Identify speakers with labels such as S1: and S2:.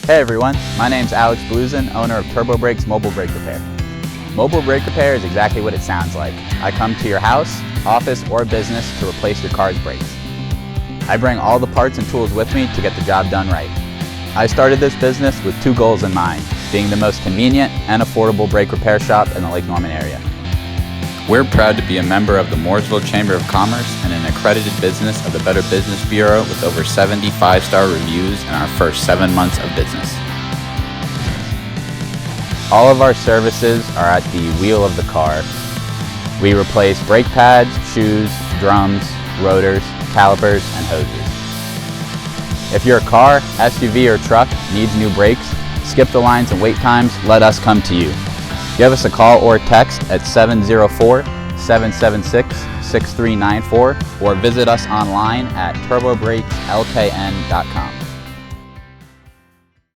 S1: Hey everyone, my name's Alex Blusen, owner of TurboBrakes Mobile Brake Repair. Mobile brake repair is exactly what it sounds like. I come to your house, office, or business to replace your car's brakes. I bring all the parts and tools with me to get the job done right. I started this business with two goals in mind, being the most convenient and affordable brake repair shop in the Lake Norman area. We're proud to be a member of the Mooresville Chamber of Commerce and an accredited business of the Better Business Bureau with over 70 5-star reviews in our first 7 months of business. All of our services are at the wheel of the car. We replace brake pads, shoes, drums, rotors, calipers, and hoses. If your car, SUV, or truck needs new brakes, skip the lines and wait times, let us come to you. Give us a call or text at 704-776-6394 or visit us online at turbobrakes.lkn.com.